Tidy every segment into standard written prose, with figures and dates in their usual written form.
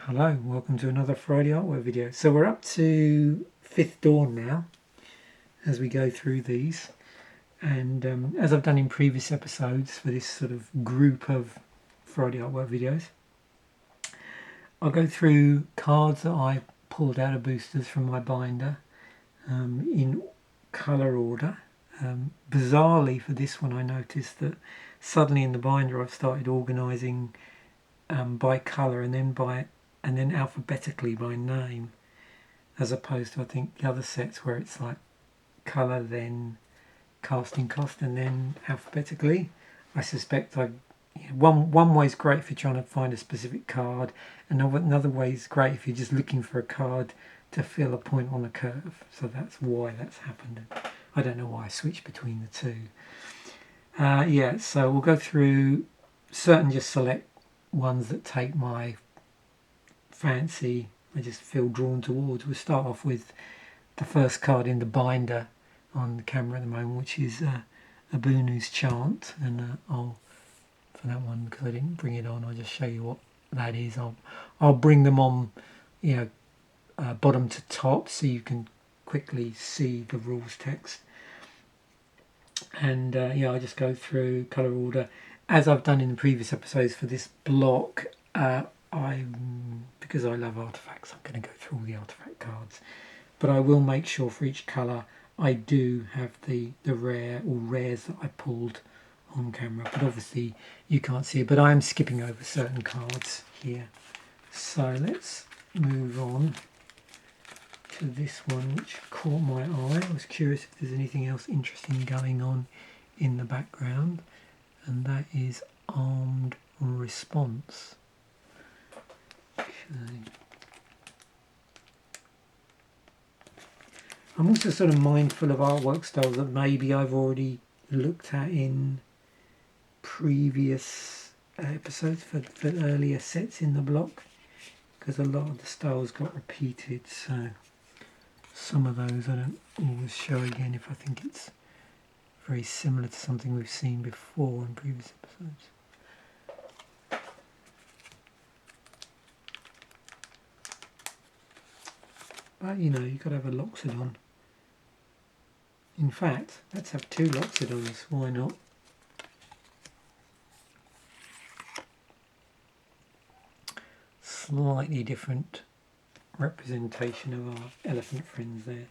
Hello, welcome to another Friday artwork video. So we're up to Fifth Dawn now as we go through these, and as I've done in previous episodes for this sort of group of Friday artwork videos, I'll go through cards that I pulled out of boosters from my binder in colour order. Bizarrely for this one, I noticed that suddenly in the binder I've started organising by colour and then alphabetically by name, as opposed to I think the other sets where it's like colour, then casting cost, and then alphabetically. I suspect one way is great if you're trying to find a specific card, and another way is great if you're just looking for a card to fill a point on a curve. So that's why that's happened. I don't know why I switched between the two. Yeah, so we'll go through certain, just select ones that take my fancy, I just feel drawn towards. We'll start off with the first card in the binder on the camera at the moment, which is Abunu's Chant, and I'll, for that one, because I didn't bring it on, I'll just show you what that is. I'll bring them on, bottom to top, so you can quickly see the rules text. And I'll just go through colour order as I've done in the previous episodes for this block. Because I love artifacts, I'm going to go through all the artifact cards, but I will make sure for each colour I do have the rare or rares that I pulled on camera, but obviously you can't see it, but I am skipping over certain cards here. So let's move on to this one, which caught my eye. I was curious if there's anything else interesting going on in the background, and that is Armed Response. Okay. I'm also sort of mindful of artwork styles that maybe I've already looked at in previous episodes for earlier sets in the block, because a lot of the styles got repeated, so some of those I don't always show again if I think it's very similar to something we've seen before in previous episodes. But you've got to have a Loxodon. In fact, let's have two Loxodons, why not? Slightly different representation of our elephant friends there.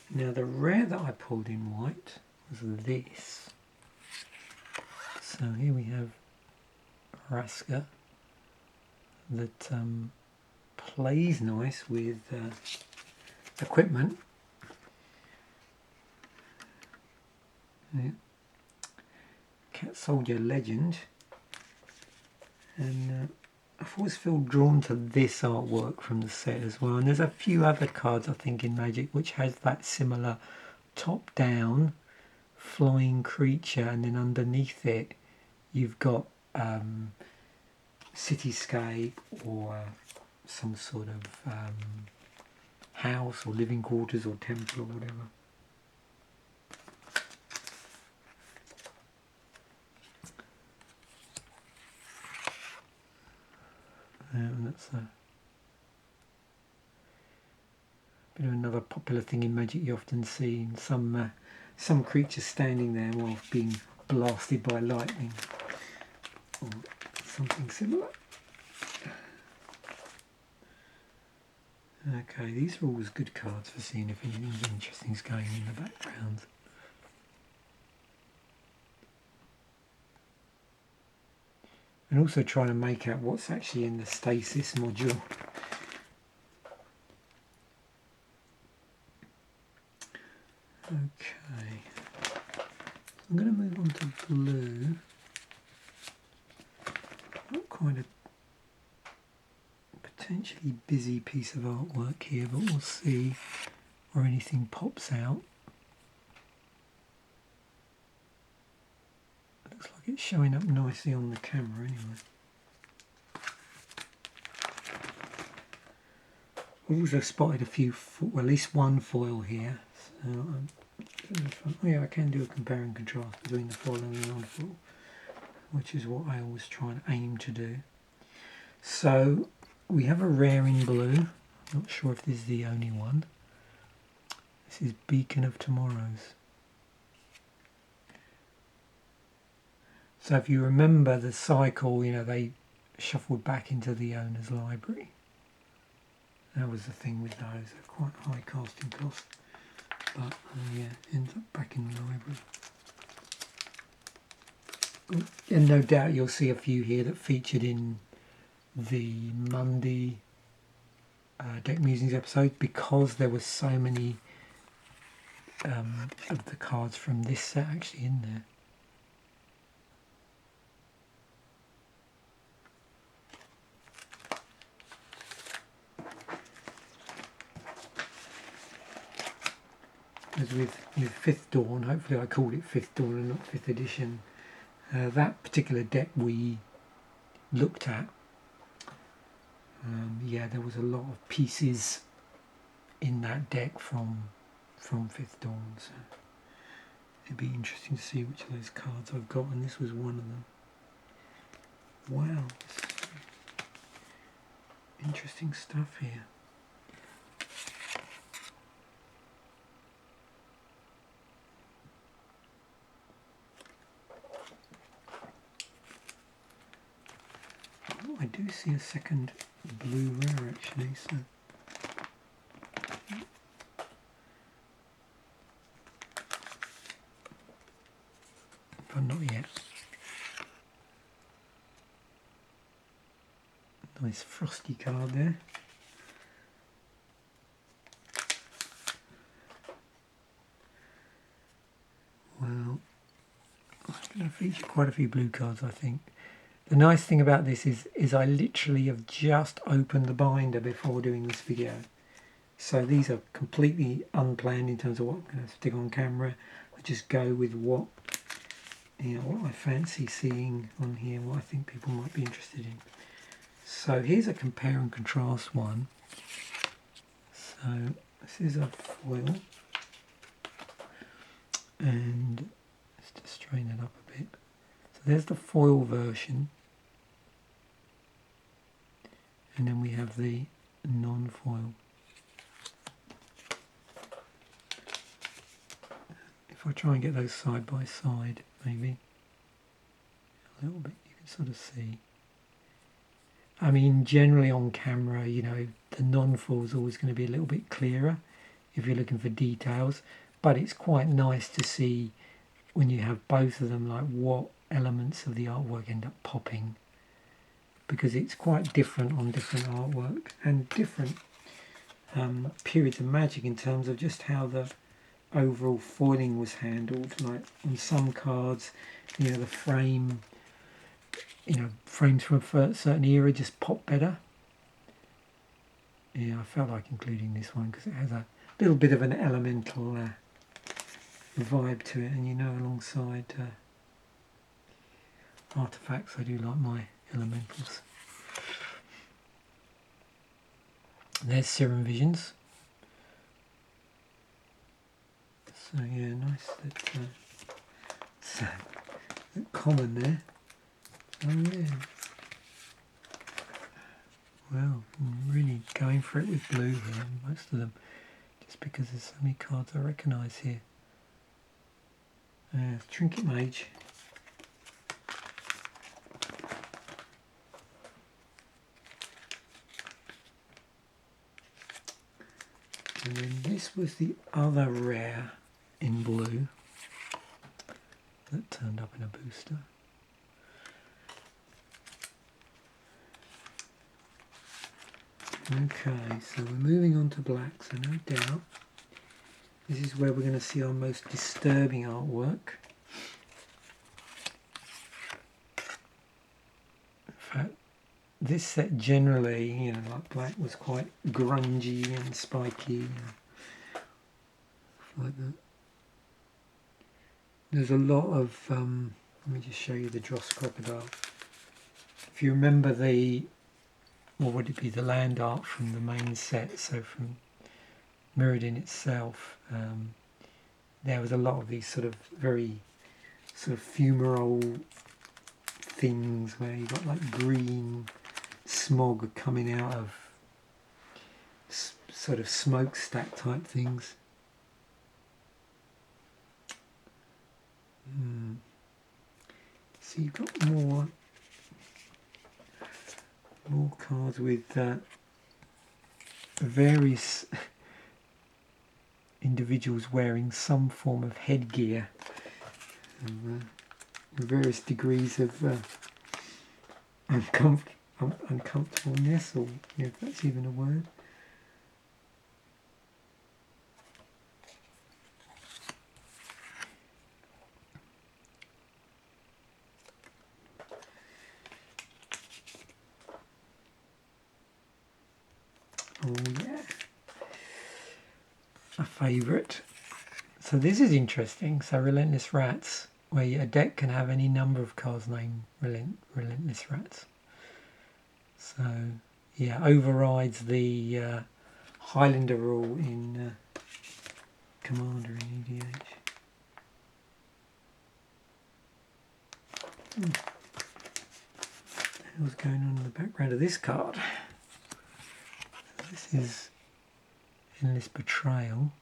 Now the rare that I pulled in white was this. So here we have Raska that plays nice with equipment. Yeah. Cat Soldier Legend, and I've always felt drawn to this artwork from the set as well, and there's a few other cards I think in Magic which has that similar top down flying creature, and then underneath it you've got cityscape or some sort of house or living quarters or temple or whatever. And that's a bit of another popular thing in Magic. You often see some creatures standing there while being blasted by lightning or something similar. Okay, these are always good cards for seeing if anything interesting is going in the background. And also trying to make out what's actually in the stasis module. Okay, I'm going to move on to blue. Not quite a potentially busy piece of artwork here, but we'll see where anything pops out. Looks like it's showing up nicely on the camera anyway. We've also spotted a few, well, at least one foil here. So I can do a compare and contrast between the foil and the non-foil, which is what I always try and aim to do. So we have a rare in blue. Not sure if this is the only one. This is Beacon of Tomorrows. So if you remember the cycle, you know, they shuffled back into the owner's library. That was the thing with those. They're quite high casting cost. But yeah, ends up back in the library. And no doubt you'll see a few here that featured in the Monday Deck Musings episode, because there were so many of the cards from this set actually in there. As with Fifth Dawn, hopefully I called it Fifth Dawn and not 5th edition, that particular deck we looked at, yeah, there was a lot of pieces in that deck from 5th Dawn, so it'd be interesting to see which of those cards I've got, and this was one of them. Wow, interesting stuff here. Oh, I do see a second blue rare actually, so but not yet. Nice frosty card there. Well, I'm going to feature quite a few blue cards, I think. The nice thing about this is I literally have just opened the binder before doing this video. So these are completely unplanned in terms of what I'm going to stick on camera. I just go with what, you know, what I fancy seeing on here, what I think people might be interested in. So here's a compare and contrast one. So this is a foil, and let's just strain it up a bit. So there's the foil version, and then we have the non-foil. If I try and get those side by side, maybe a little bit, you can sort of see. I mean, generally on camera, you know, the non-foil is always going to be a little bit clearer if you're looking for details, but it's quite nice to see when you have both of them, like what elements of the artwork end up popping, because it's quite different on different artwork and different periods of Magic in terms of just how the overall foiling was handled. Like on some cards, you know, the frame, you know, frames from a certain era just pop better. Yeah, I felt like including this one because it has a little bit of an elemental vibe to it, and you know, alongside artifacts, I do like my elementals. There's Serum Visions. So yeah, nice that common there. Oh yeah. Well, I'm really going for it with blue here, most of them, just because there's so many cards I recognise here. Trinket Mage. And then this was the other rare in blue that turned up in a booster. Okay, so we're moving on to black, so no doubt this is where we're going to see our most disturbing artwork. In fact, this set generally, you know, like black was quite grungy and spiky and like that. There's a lot of, let me just show you the Dross Crocodile. If you remember the, what would it be, the land art from the main set, so from Mirrodin itself, there was a lot of these sort of very sort of fumarole things where you got like green smog coming out of sort of smokestack type things. So you've got more cards with various individuals wearing some form of headgear, and, various degrees of uncomfortableness, or if that's even a word. Oh yeah, a favourite. So this is interesting. So Relentless Rats, where a deck can have any number of cards named Relentless Rats. So yeah, overrides the Highlander rule in Commander in EDH. What the hell's going on in the background of this card? This is Endless Betrayal,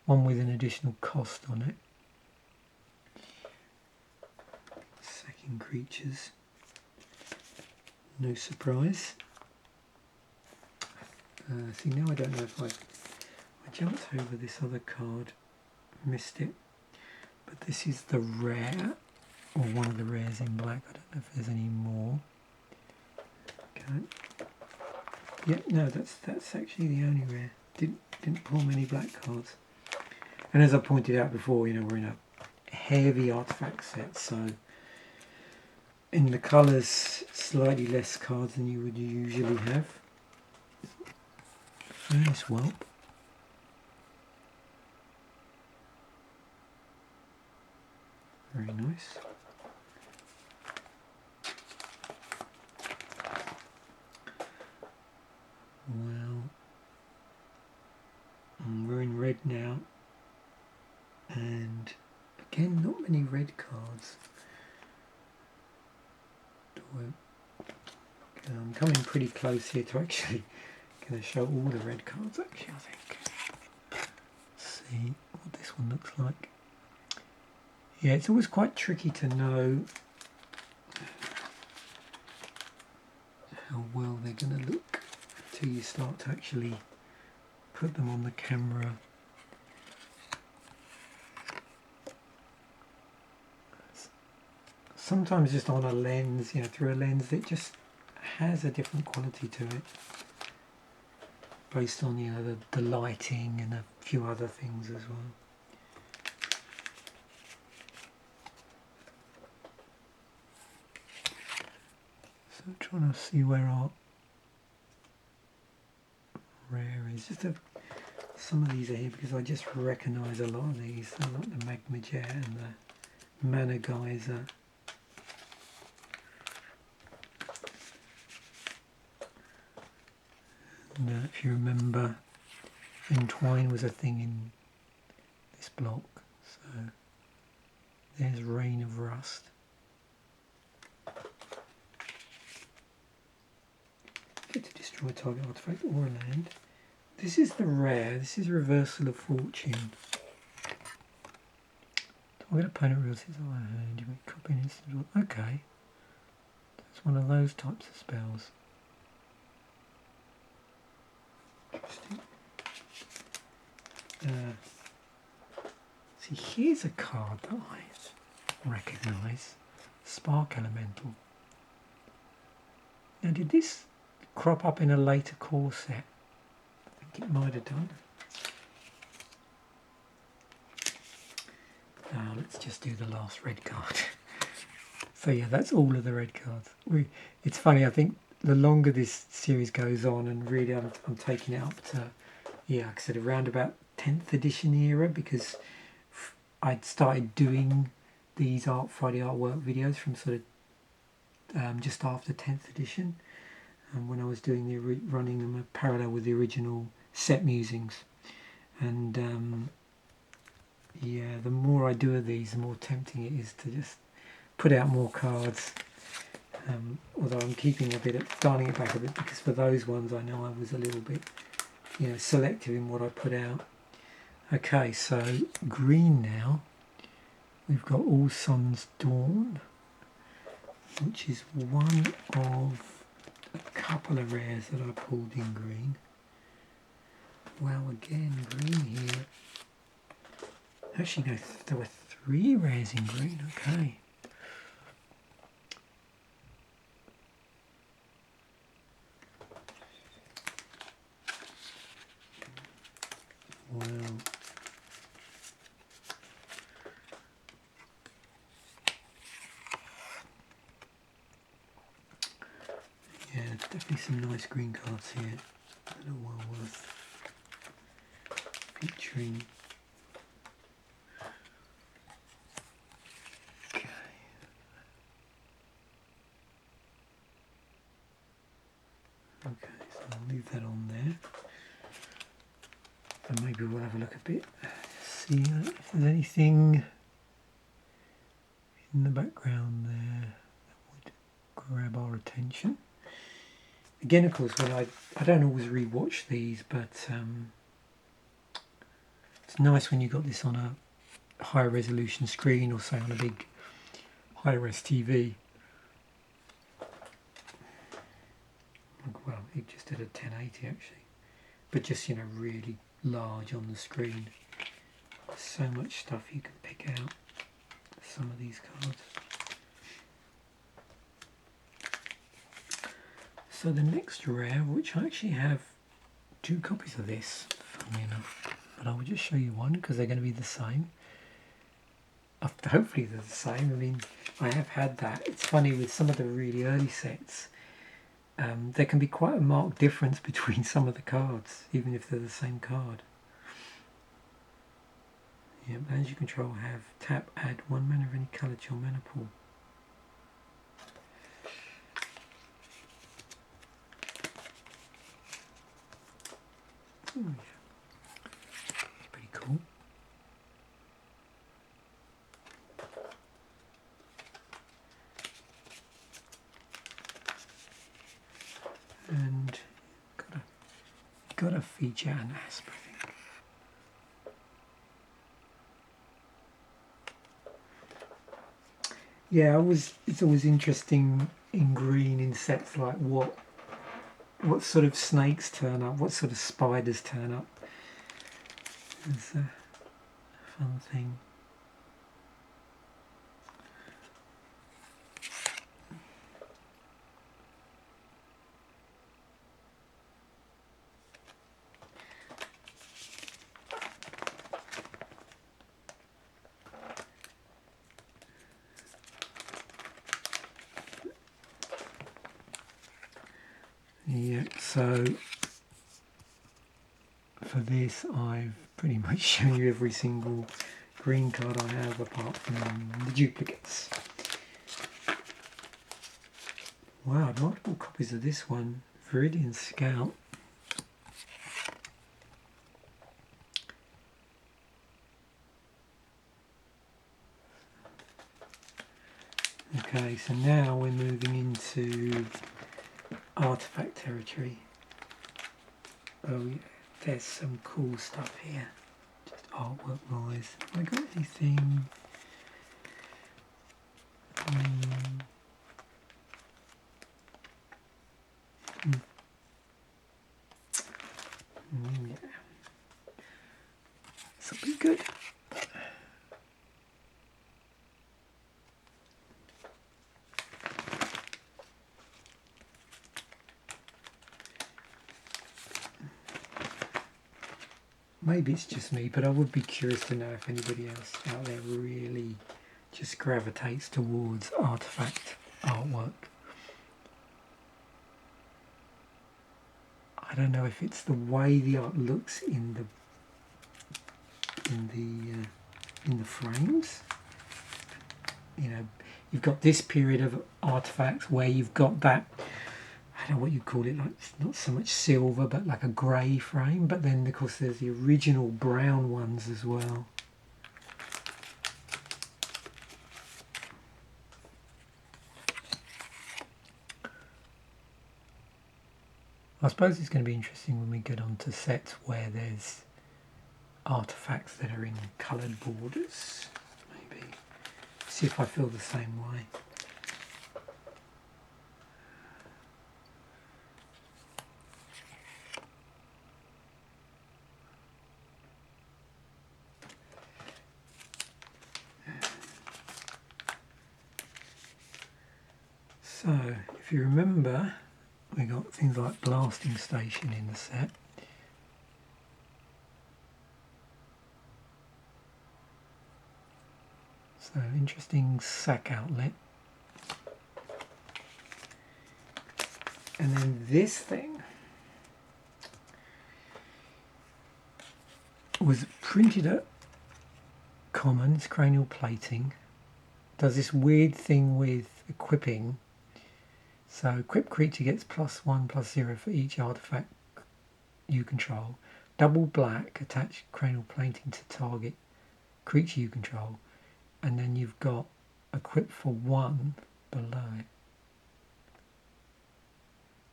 one with an additional cost on it. Sacking creatures, no surprise. See, now I don't know if I jumped over this other card, missed it, but this is the rare, or one of the rares in black. I don't know if there's any more. Okay. Yeah, no, that's actually the only rare. Didn't pull many black cards. And as I pointed out before, we're in a heavy artifact set, so in the colours, slightly less cards than you would usually have. Nice whelp. Very nice. Well, we're in red now, and again, not many red cards. I'm coming pretty close here to actually going to show all the red cards, actually, I think. Let's see what this one looks like. Yeah, it's always quite tricky to know how well they're going to look until you start to actually put them on the camera. Sometimes just on a lens, through a lens, it just has a different quality to it, based on the lighting and a few other things as well. So I'm trying to see where our rare is. Some of these are here because I just recognise a lot of these. I like the Magma Jet and the Mana Geyser. And if you remember, Entwine was a thing in this block. So there's Rain of Rust. Get to destroy target artifact or a land. This is the rare. This is Reversal of Fortune. Target opponent reveals his eye hand. You may copy an instant. Okay. That's one of those types of spells. Interesting. See, here's a card that I recognise. Spark Elemental. Now, did this crop up in a later core set? I think it might have done. Now, let's just do the last red card. So yeah, that's all of the red cards. It's funny, I think the longer this series goes on, and really I'm taking it up to, like I said, around about 10th edition era, because I'd started doing these Friday artwork videos from sort of just after 10th edition, and when I was doing running them parallel with the original set musings. And yeah, the more I do of these, the more tempting it is to just put out more cards. Although I'm keeping a bit, dialing it back a bit, because for those ones I know I was a little bit, selective in what I put out. Okay, so green now. We've got All Suns Dawn, which is one of a couple of rares that I pulled in green. Well, again, green here. Actually, no, there were 3 rares in green. Okay. Wow. Yeah, definitely some nice green cards here that are well worth featuring. Okay. Okay, so I'll leave that on there. And maybe we'll have a look a bit, see if there's anything in the background there that would grab our attention. Again, of course, when I don't always rewatch these, but it's nice when you've got this on a high resolution screen, or say on a big high-res TV. Well, it just did a 1080 actually, but just really large on the screen. There's so much stuff you can pick out with some of these cards. So the next rare, which I actually have 2 copies of this, funnily enough, but I will just show you one because they're going to be the same. Hopefully they're the same. I mean, I have had that. It's funny with some of the really early sets, there can be quite a marked difference between some of the cards, even if they're the same card. Yeah, as you control, have tap, add 1 mana of any colour to your mana pool. Oh, yeah. Pretty cool. And got a feature an asp, I think. Yeah, it's always interesting in green in sets like what sort of snakes turn up, what sort of spiders turn up. It's a fun thing. Yeah, so for this I've pretty much shown you every single green card I have apart from the duplicates. Wow, multiple copies of this one, Viridian Scout. Okay, so now we're moving into artifact territory. Oh yeah, there's some cool stuff here, just artwork wise. Have I got anything? Yeah, this will be good. Maybe it's just me, but I would be curious to know if anybody else out there really just gravitates towards artifact artwork. I don't know if it's the way the art looks in the frames. You've got this period of artifacts where you've got that, I don't know what you call it, like not so much silver, but like a grey frame. But then, of course, there's the original brown ones as well. I suppose it's going to be interesting when we get onto sets where there's artifacts that are in coloured borders. Maybe see if I feel the same way. So, if you remember, we got things like blasting station in the set. So, interesting sack outlet. And then this thing was printed at Common, it's cranial plating. Does this weird thing with equipping. So equipped creature gets +1/+0 for each artifact you control. Double black, attach cranial plating to target creature you control. And then you've got equip for 1 below it.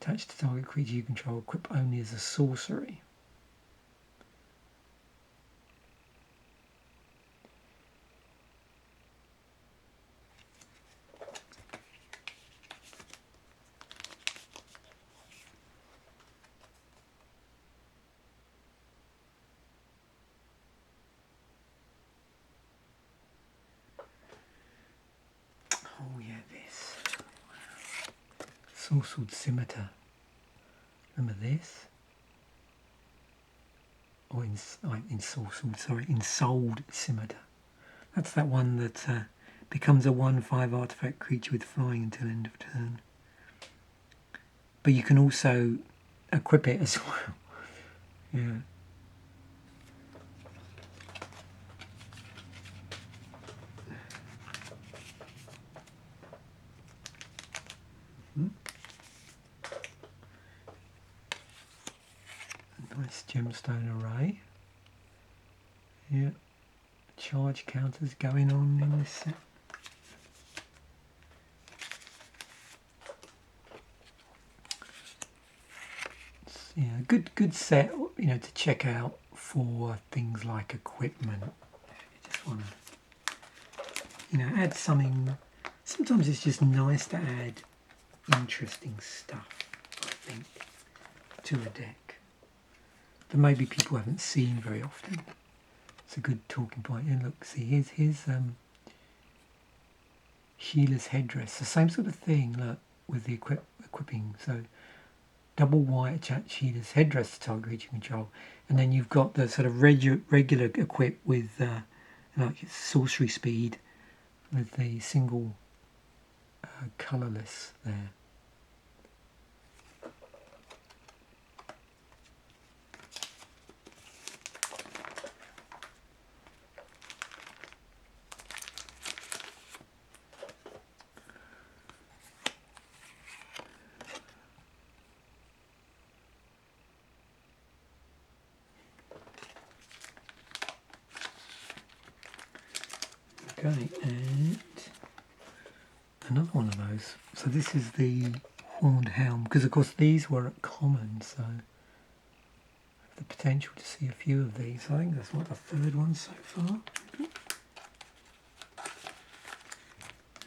Attach to target creature you control, equip only as a sorcery. Oh yeah, this. Soulsword Scimitar. Remember this? Or Ensouled Scimitar. That's that one that becomes a 1/5 artifact creature with flying until end of turn. But you can also equip it as well. Yeah. Nice gemstone array. Yeah. Charge counters going on in this set. Yeah, good set, you know, to check out for things like equipment. You just want to, you know, add something. Sometimes it's just nice to add interesting stuff, I think, to a deck that maybe people haven't seen very often. It's a good talking point. And look, see, here's Sheila's headdress. The same sort of thing, look, with the equipping. So double white, attach Sheila's headdress to target creature control, and then you've got the sort of regular equip with like sorcery speed with the single colourless there. Okay, and another one of those. So this is the Horned Helm, because of course these were at Common, so I have the potential to see a few of these. I think that's what, the third one so far.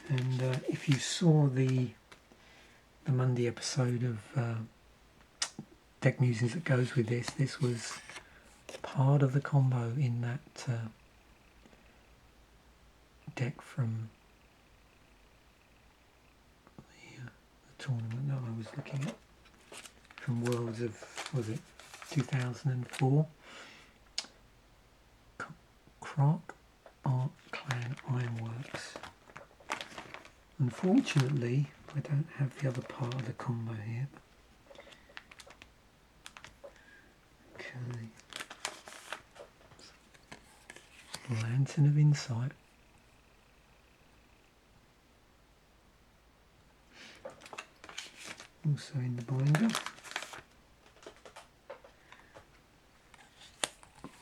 And if you saw the Monday episode of Deck Musings that goes with this, this was part of the combo in that deck from the tournament that I was looking at, from Worlds of, was it 2004? Croc Art Clan Ironworks. Unfortunately, I don't have the other part of the combo here. Okay. Lantern of Insight. Also in the binder.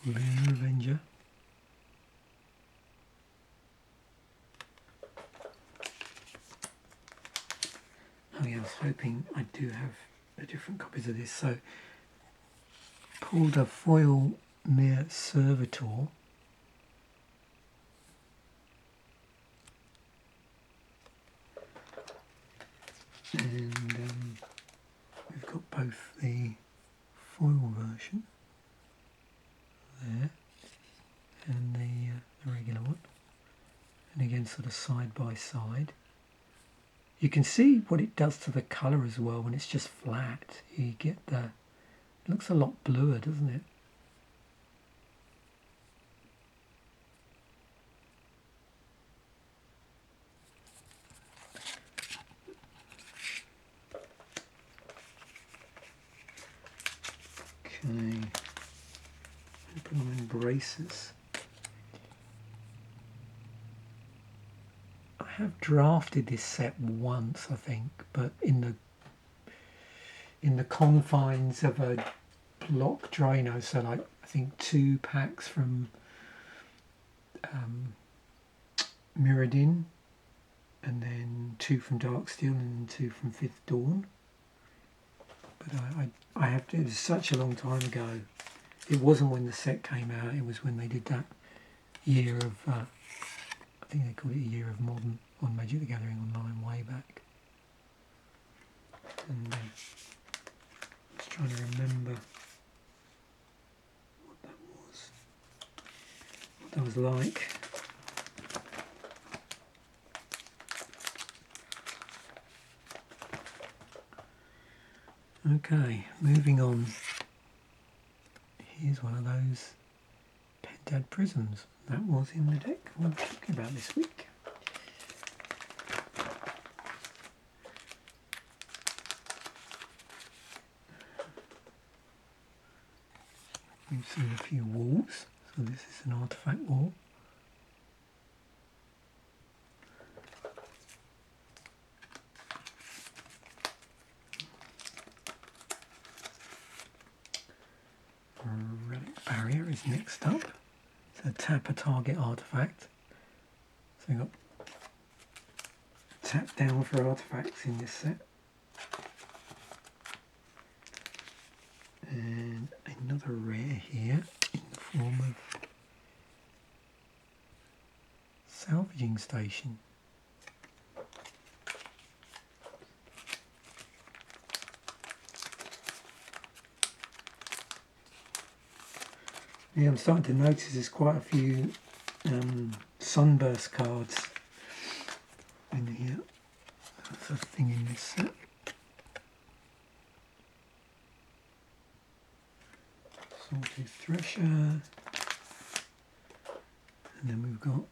Lunar Avenger. Oh yeah, I was hoping I do have of different copies of this. So pulled a foil mirror servitor. And we've got both the foil version there and the regular one, and again sort of side by side. You can see what it does to the colour as well when it's just flat. You get it looks a lot bluer, doesn't it? Okay, put them in braces. I have drafted this set once, I think, but in the confines of a block Drano, so like I think 2 packs from Mirrodin, and then 2 from Dark Steel and 2 from Fifth Dawn. But I have to, it was such a long time ago. It wasn't when the set came out, it was when they did that year of, I think they called it a year of modern on Magic the Gathering Online way back. And I was trying to remember what that was like. Okay, moving on. Here's one of those Pentad Prisms. That was in the deck we're talking about this week. We've seen a few walls, so this is an artifact wall. Relic Barrier is next up. It's a tap a target artifact. So we've got tap down for artifacts in this set. And another rare here in the form of Salvaging Station. Yeah, I'm starting to notice there's quite a few Sunburst cards in here. That's a thing in this set. Salty Thresher. And then we've got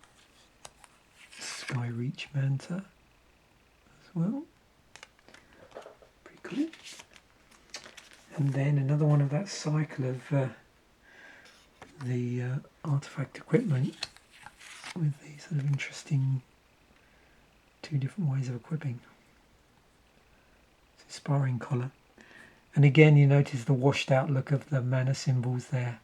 Skyreach Manta as well. Pretty cool. And then another one of that cycle of the artifact equipment with these sort of interesting 2 different ways of equipping. It's a sparring collar, and again you notice the washed out look of the mana symbols there.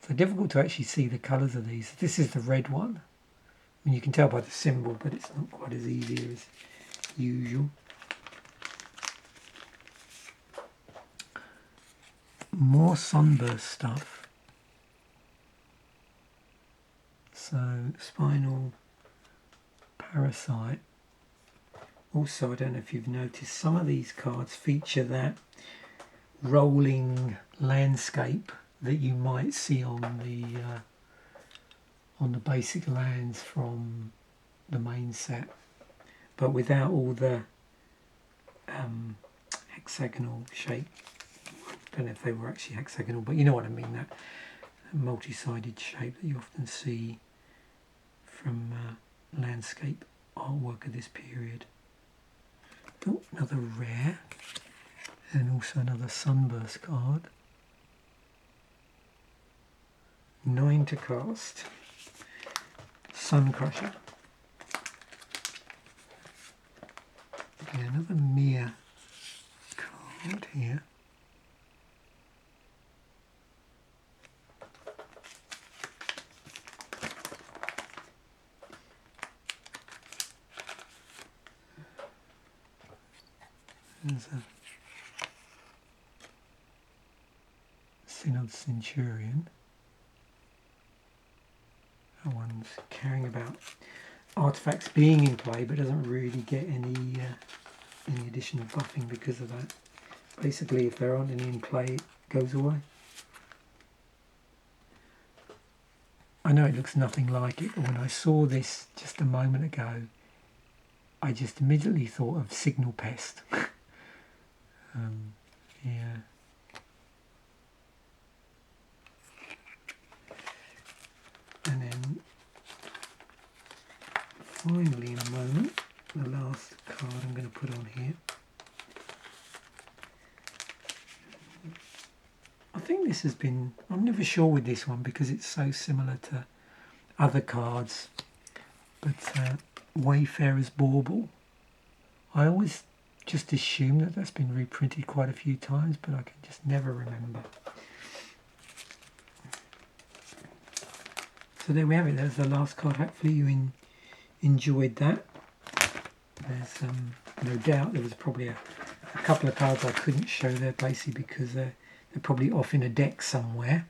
So difficult to actually see the colours of these. This is the red one. I mean, you can tell by the symbol, but it's not quite as easy as usual. More Sunburst stuff. So, Spinal Parasite. Also, I don't know if you've noticed, some of these cards feature that rolling landscape that you might see on the basic lands from the main set, but without all the hexagonal shape. I don't know if they were actually hexagonal, but you know what I mean, that multi-sided shape that you often see from landscape artwork of this period. Oh, another rare, and also another Sunburst card. 9 to cast. Sun Crusher. Okay, another Mir card here. There's a Synod Centurion. That one's caring about artifacts being in play, but doesn't really get any additional buffing because of that. Basically, if there aren't any in play, it goes away. I know it looks nothing like it, but when I saw this just a moment ago, I just immediately thought of Signal Pest. Yeah. And then finally, in a moment, the last card I'm going to put on here. I think this has been, I'm never sure with this one because it's so similar to other cards, but Wayfarer's Bauble. I always just assume that that's been reprinted quite a few times, but I can just never remember. So there we have it, there's the last card. Hopefully you enjoyed that. There's no doubt there was probably a couple of cards I couldn't show there, basically because they're probably off in a deck somewhere.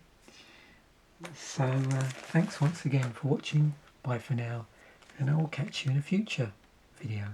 So thanks once again for watching. Bye for now, and I will catch you in a future video.